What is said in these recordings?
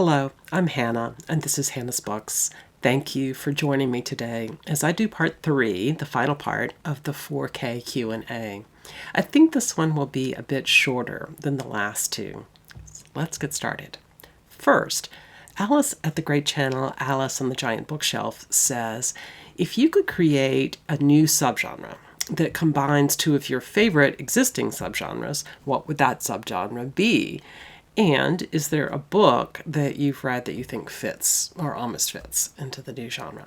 Hello, I'm Hannah, and this is Hannah's Books. Thank you for joining me today as I do part 3, the final part of the 4K Q&A. I think this one will be a bit shorter than the last two. Let's get started. First, Alice at the Great Channel, Alice on the Giant Bookshelf, says, if you could create a new subgenre that combines two of your favorite existing subgenres, what would that subgenre be? And is there a book that you've read that you think fits or almost fits into the new genre?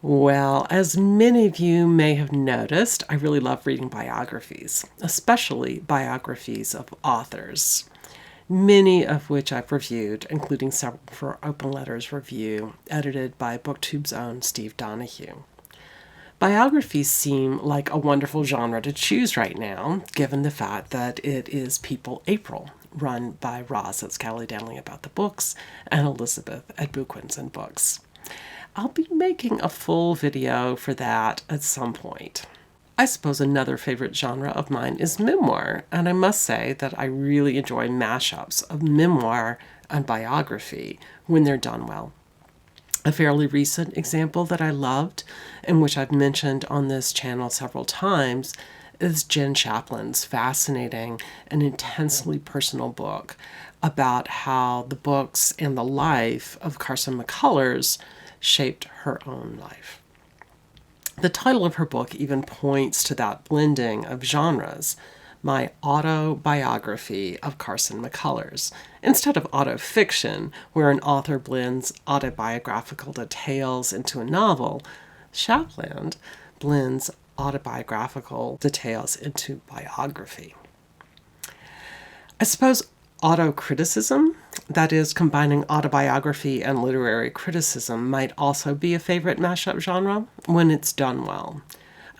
Well, as many of you may have noticed, I really love reading biographies, especially biographies of authors, many of which I've reviewed, including several for Open Letters Review, edited by Booktubes' own Steve Donahue. Biographies seem like a wonderful genre to choose right now, given the fact that it is People April, run by Roz at Scally About the Books and Elizabeth at Bookwins and Books. I'll be making a full video for that at some point. I suppose another favorite genre of mine is memoir, and I must say that I really enjoy mashups of memoir and biography when they're done well. A fairly recent example that I loved, and which I've mentioned on this channel several times, is Jenn Shapland's fascinating and intensely personal book about how the books and the life of Carson McCullers shaped her own life. The title of her book even points to that blending of genres, my autobiography of Carson McCullers, instead of autofiction, where an author blends autobiographical details into a novel. Shapland blends autobiographical details into biography. I suppose autocriticism, that is, combining autobiography and literary criticism, might also be a favorite mashup genre when it's done well.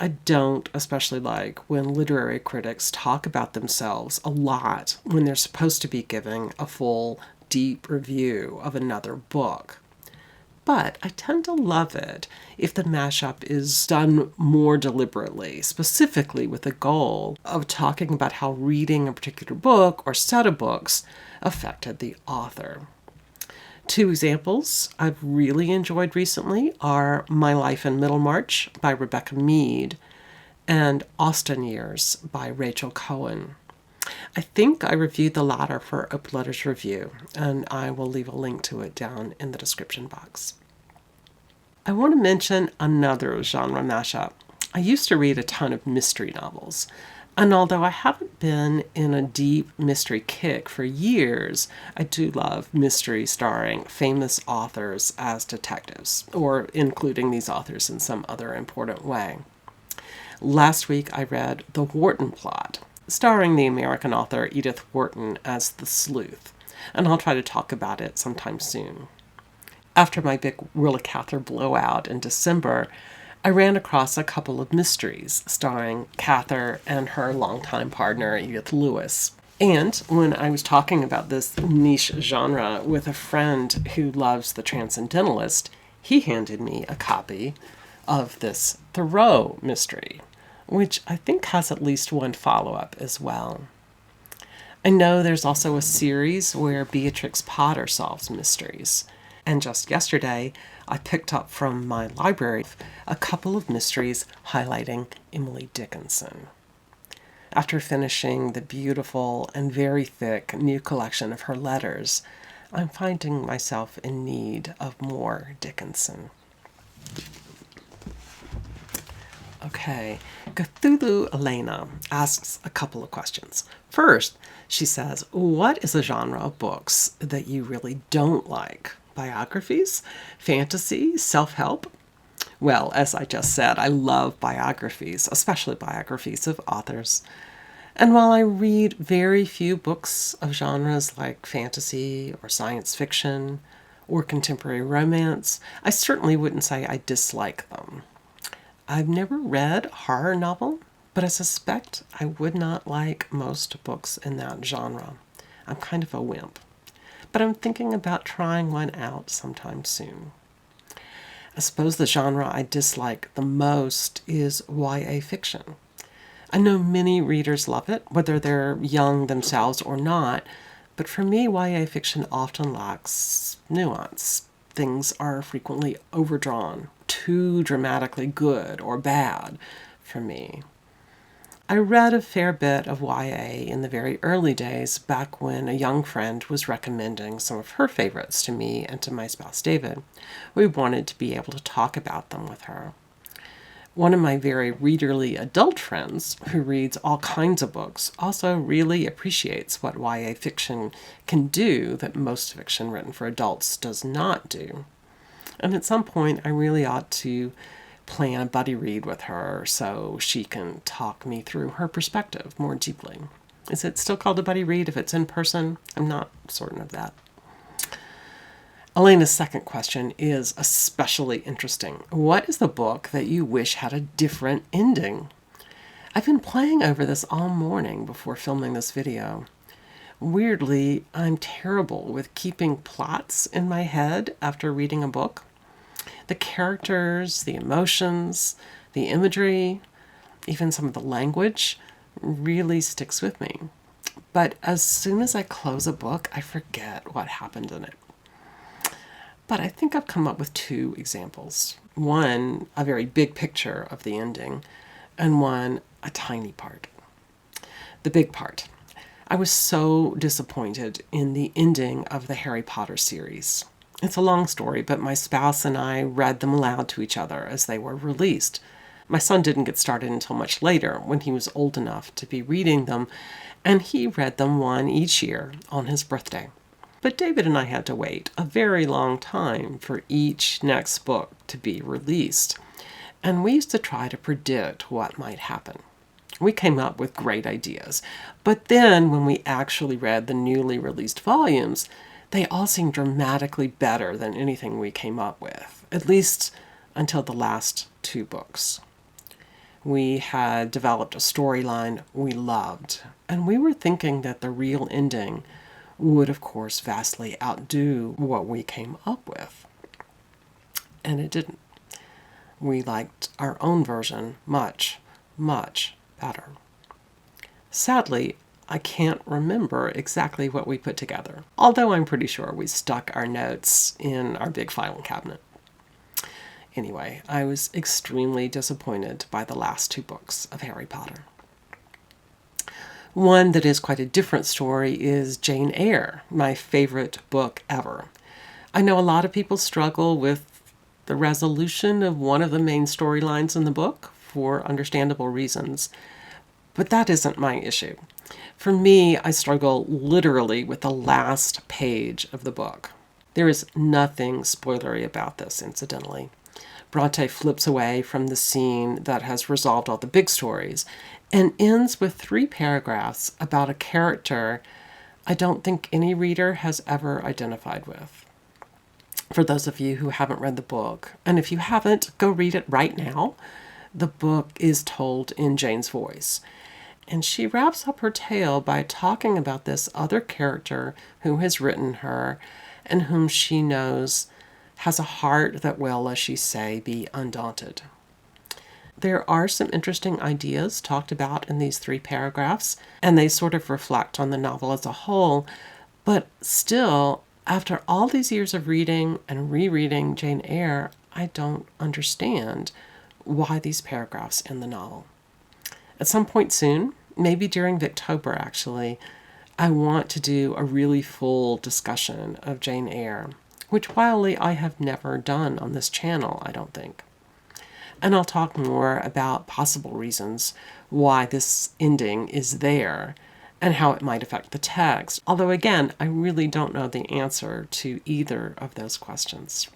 I don't especially like when literary critics talk about themselves a lot when they're supposed to be giving a full, deep review of another book. But I tend to love it if the mashup is done more deliberately, specifically with the goal of talking about how reading a particular book or set of books affected the author. Two examples I've really enjoyed recently are My Life in Middlemarch by Rebecca Mead and Austen Years by Rachel Cohen. I think I reviewed the latter for Open Letters Review, and I will leave a link to it down in the description box. I want to mention another genre mashup. I used to read a ton of mystery novels, and although I haven't been in a deep mystery kick for years, I do love mystery starring famous authors as detectives, or including these authors in some other important way. Last week I read The Wharton Plot, starring the American author Edith Wharton as the sleuth, and I'll try to talk about it sometime soon. After my big Willa Cather blowout in December, I ran across a couple of mysteries starring Cather and her longtime partner Edith Lewis. And when I was talking about this niche genre with a friend who loves the Transcendentalist, he handed me a copy of this Thoreau mystery, which I think has at least one follow-up as well. I know there's also a series where Beatrix Potter solves mysteries. And just yesterday, I picked up from my library a couple of mysteries highlighting Emily Dickinson. After finishing the beautiful and very thick new collection of her letters, I'm finding myself in need of more Dickinson. Okay, Cthulhu Elena asks a couple of questions. First, she says, what is a genre of books that you really don't like? Biographies? Fantasy? Self-help? Well, as I just said, I love biographies, especially biographies of authors. And while I read very few books of genres like fantasy or science fiction or contemporary romance, I certainly wouldn't say I dislike them. I've never read a horror novel, but I suspect I would not like most books in that genre. I'm kind of a wimp. But I'm thinking about trying one out sometime soon. I suppose the genre I dislike the most is YA fiction. I know many readers love it, whether they're young themselves or not, But for me, YA fiction often lacks nuance. Things are frequently overdrawn, too dramatically good or bad for me. I read a fair bit of YA in the very early days, back when a young friend was recommending some of her favorites to me and to my spouse David. We wanted to be able to talk about them with her. One of my very readerly adult friends, who reads all kinds of books, also really appreciates what YA fiction can do that most fiction written for adults does not do. And at some point, I really ought to plan a buddy read with her so she can talk me through her perspective more deeply. Is it still called a buddy read if it's in person? I'm not certain of that. Elena's second question is especially interesting. What is the book that you wish had a different ending? I've been playing over this all morning before filming this video. Weirdly, I'm terrible with keeping plots in my head after reading a book. The characters, the emotions, the imagery, even some of the language really sticks with me. But as soon as I close a book, I forget what happened in it. But I think I've come up with two examples. One, a very big picture of the ending, and one, a tiny part. The big part. I was so disappointed in the ending of the Harry Potter series. It's a long story, but my spouse and I read them aloud to each other as they were released. My son didn't get started until much later, when he was old enough to be reading them, and he read them one each year on his birthday. But David and I had to wait a very long time for each next book to be released, and we used to try to predict what might happen. We came up with great ideas, but then when we actually read the newly released volumes, they all seemed dramatically better than anything we came up with, at least until the last two books. We had developed a storyline we loved, and we were thinking that the real ending would, of course, vastly outdo what we came up with. And it didn't. We liked our own version much, much better. Sadly, I can't remember exactly what we put together, although I'm pretty sure we stuck our notes in our big filing cabinet. Anyway, I was extremely disappointed by the last two books of Harry Potter. One that is quite a different story is Jane Eyre, my favorite book ever. I know a lot of people struggle with the resolution of one of the main storylines in the book for understandable reasons, but that isn't my issue. For me, I struggle literally with the last page of the book. There is nothing spoilery about this, incidentally. Bronte flips away from the scene that has resolved all the big stories and ends with 3 paragraphs about a character I don't think any reader has ever identified with. For those of you who haven't read the book, and if you haven't, go read it right now. The book is told in Jane's voice. And she wraps up her tale by talking about this other character who has written her and whom she knows has a heart that will, as she say, be undaunted. There are some interesting ideas talked about in these 3 paragraphs, and they sort of reflect on the novel as a whole, but still, after all these years of reading and rereading Jane Eyre, I don't understand why these paragraphs in the novel. At some point soon, maybe during Victober actually, I want to do a really full discussion of Jane Eyre, which wildly I have never done on this channel, I don't think. And I'll talk more about possible reasons why this ending is there and how it might affect the text, although again, I really don't know the answer to either of those questions.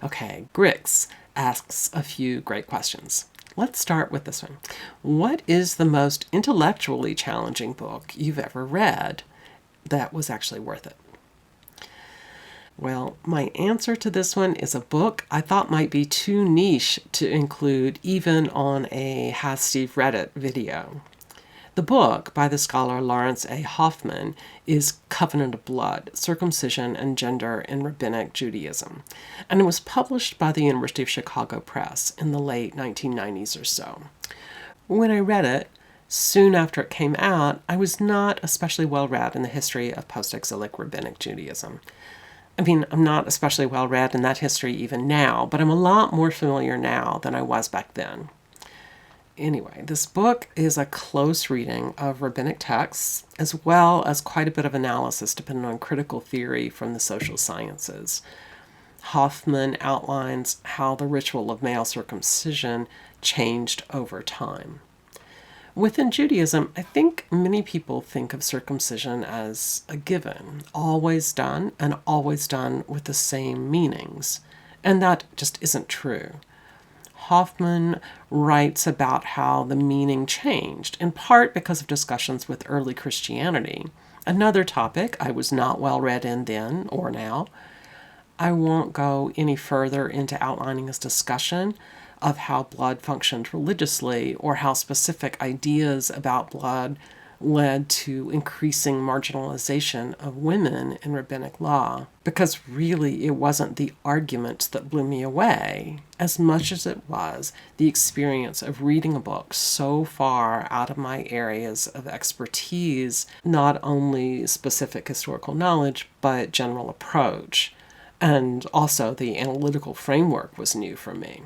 Okay, Grix asks a few great questions. Let's start with this one. What is the most intellectually challenging book you've ever read that was actually worth it? Well, my answer to this one is a book I thought might be too niche to include even on a Has Steve Read It video. The book, by the scholar Lawrence A. Hoffman, is Covenant of Blood, Circumcision and Gender in Rabbinic Judaism, and it was published by the University of Chicago Press in the late 1990s or so. When I read it, Soon after it came out, I was not especially well read in the history of post-exilic Rabbinic Judaism. I mean, I'm not especially well read in that history even now, but I'm a lot more familiar now than I was back then. Anyway, this book is a close reading of rabbinic texts, as well as quite a bit of analysis depending on critical theory from the social sciences. Hoffman outlines how the ritual of male circumcision changed over time. Within Judaism, I think many people think of circumcision as a given, always done, and always done with the same meanings. And that just isn't true. Hoffman writes about how the meaning changed, in part because of discussions with early Christianity. Another topic I was not well read in then or now. I won't go any further into outlining his discussion of how blood functioned religiously or how specific ideas about blood led to increasing marginalization of women in rabbinic law, because really it wasn't the arguments that blew me away as much as it was the experience of reading a book so far out of my areas of expertise, not only specific historical knowledge, but general approach. And also the analytical framework was new for me.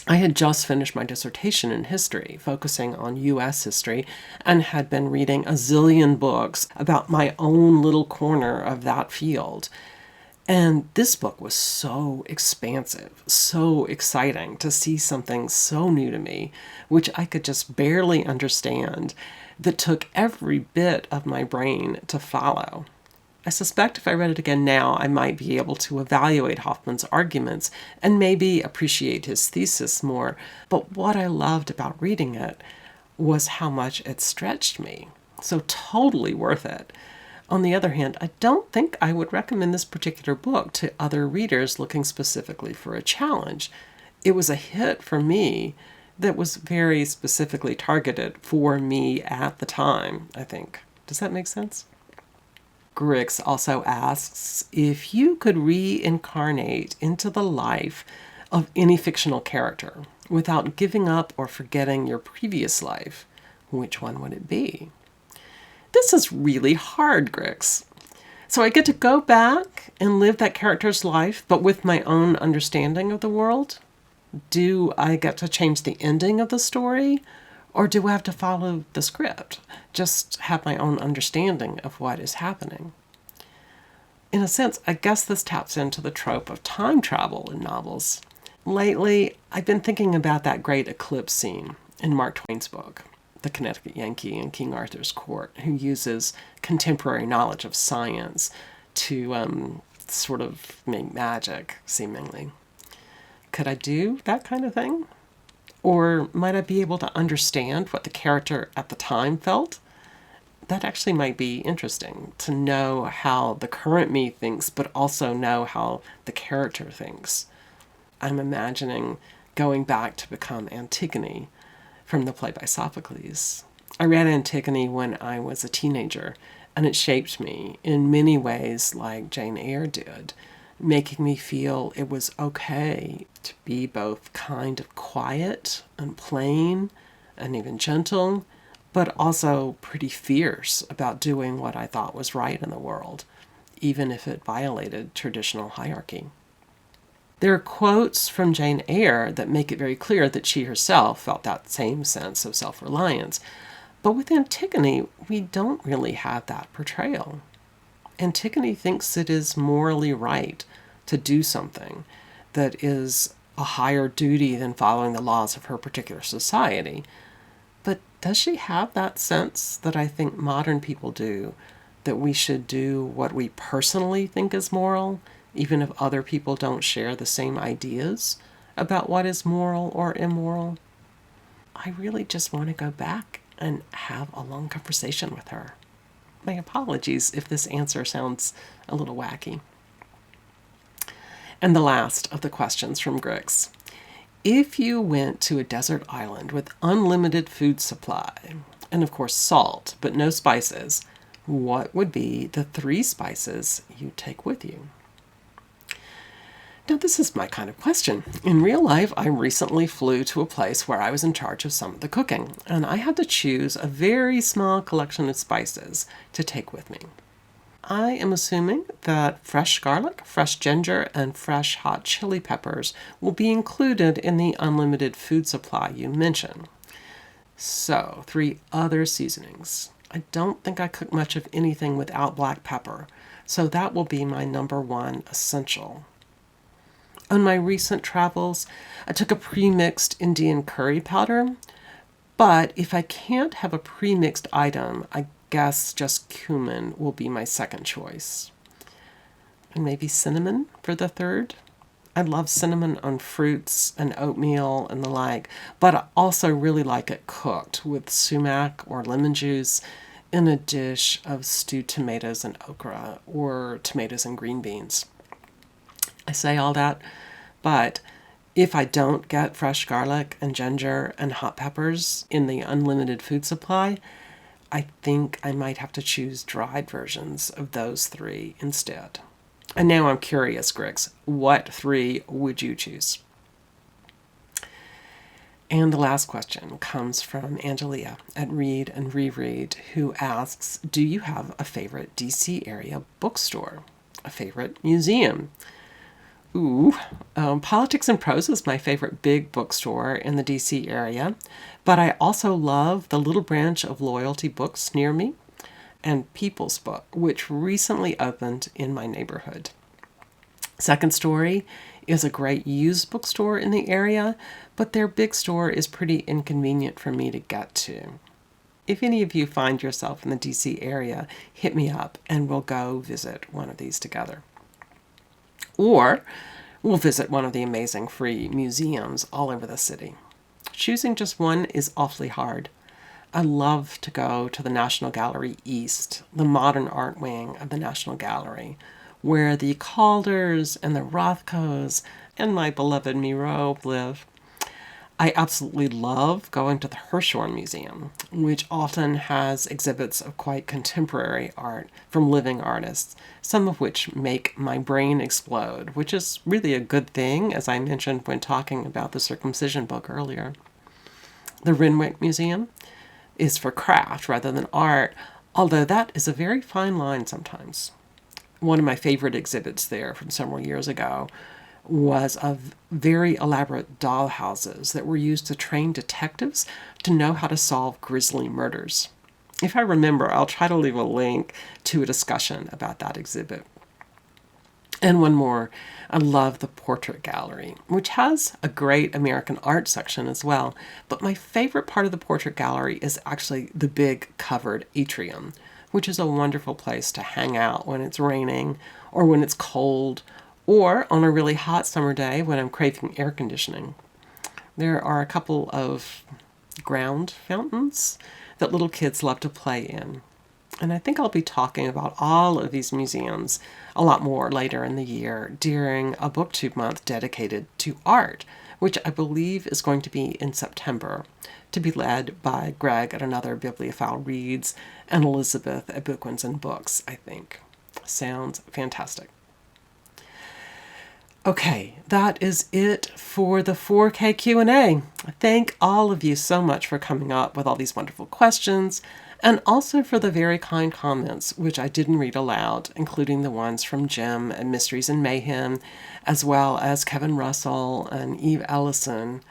I had just finished my dissertation in history, focusing on U.S. history, and had been reading a zillion books about my own little corner of that field. And this book was so expansive, so exciting to see something so new to me, which I could just barely understand, that took every bit of my brain to follow. I suspect if I read it again now, I might be able to evaluate Hoffman's arguments and maybe appreciate his thesis more. But what I loved about reading it was how much it stretched me. So totally worth it. On the other hand, I don't think I would recommend this particular book to other readers looking specifically for a challenge. It was a hit for me that was very specifically targeted for me at the time, I think. Does that make sense? Grix also asks, if you could reincarnate into the life of any fictional character without giving up or forgetting your previous life, which one would it be? This is really hard, Grix. So I get to go back and live that character's life, but with my own understanding of the world? Do I get to change the ending of the story? Or do I have to follow the script? Just have my own understanding of what is happening. In a sense, I guess this taps into the trope of time travel in novels. Lately, I've been thinking about that great eclipse scene in Mark Twain's book, The Connecticut Yankee in King Arthur's Court, who uses contemporary knowledge of science to sort of make magic, seemingly. Could I do that kind of thing? Or might I be able to understand what the character at the time felt? That actually might be interesting, to know how the current me thinks, but also know how the character thinks. I'm imagining going back to become Antigone from the play by Sophocles. I read Antigone when I was a teenager, and it shaped me in many ways like Jane Eyre did, making me feel it was okay to be both kind of quiet and plain and even gentle, but also pretty fierce about doing what I thought was right in the world, even if it violated traditional hierarchy. There are quotes from Jane Eyre that make it very clear that she herself felt that same sense of self-reliance. But with Antigone, we don't really have that portrayal. Antigone thinks it is morally right to do something that is a higher duty than following the laws of her particular society. But does she have that sense that I think modern people do, that we should do what we personally think is moral, even if other people don't share the same ideas about what is moral or immoral? I really just want to go back and have a long conversation with her. My apologies if this answer sounds a little wacky. And the last of the questions from Grix. If you went to a desert island with unlimited food supply, and of course salt, but no spices, what would be the 3 spices you'd take with you? Now, this is my kind of question. In real life, I recently flew to a place where I was in charge of some of the cooking, and I had to choose a very small collection of spices to take with me. I am assuming that fresh garlic, fresh ginger, and fresh hot chili peppers will be included in the unlimited food supply you mentioned. So, 3 other seasonings. I don't think I cook much of anything without black pepper, so that will be my number 1 essential. On my recent travels, I took a pre-mixed Indian curry powder, but if I can't have a pre-mixed item, I guess just cumin will be my second choice. And maybe cinnamon for the third. I love cinnamon on fruits and oatmeal and the like, but I also really like it cooked with sumac or lemon juice in a dish of stewed tomatoes and okra or tomatoes and green beans. I say all that, but if I don't get fresh garlic and ginger and hot peppers in the unlimited food supply, I think I might have to choose dried versions of those 3 instead. And now I'm curious, Grix, what 3 would you choose? And the last question comes from Angelia at Read and Reread, who asks, do you have a favorite DC area bookstore? A favorite museum? Politics and Prose is my favorite big bookstore in the DC area, but I also love the little branch of Loyalty Books near me and People's Book, which recently opened in my neighborhood. Second Story is a great used bookstore in the area, but their big store is pretty inconvenient for me to get to. If any of you find yourself in the DC area, hit me up and we'll go visit one of these together. Or we'll visit one of the amazing free museums all over the city. Choosing just one is awfully hard. I love to go to the National Gallery East, the modern art wing of the National Gallery, where the Calders and the Rothkos and my beloved Miro live. I absolutely love going to the Hirshhorn Museum, which often has exhibits of quite contemporary art from living artists, some of which make my brain explode, which is really a good thing, as I mentioned when talking about the Circumcision book earlier. The Renwick Museum is for craft rather than art, although that is a very fine line sometimes. One of my favorite exhibits there from several years ago was of very elaborate dollhouses that were used to train detectives to know how to solve grisly murders. If I remember, I'll try to leave a link to a discussion about that exhibit. And one more, I love the Portrait Gallery, which has a great American art section as well. But my favorite part of the Portrait Gallery is actually the big covered atrium, which is a wonderful place to hang out when it's raining or when it's cold, or on a really hot summer day when I'm craving air conditioning. There are a couple of ground fountains that little kids love to play in. And I think I'll be talking about all of these museums a lot more later in the year during a BookTube month dedicated to art, which I believe is going to be in September, to be led by Greg at Another Bibliophile Reads and Elizabeth at Bookwins and Books, I think. Sounds fantastic. Okay, that is it for the 4K Q&A. Thank all of you so much for coming up with all these wonderful questions, and also for the very kind comments, which I didn't read aloud, including the ones from Jim at Mysteries and Mayhem, as well as Kevin Russell and Eve Ellison,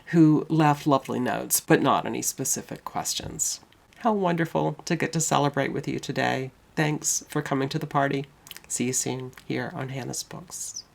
who left lovely notes, but not any specific questions. How wonderful to get to celebrate with you today. Thanks for coming to the party. See you soon here on Hannah's Books.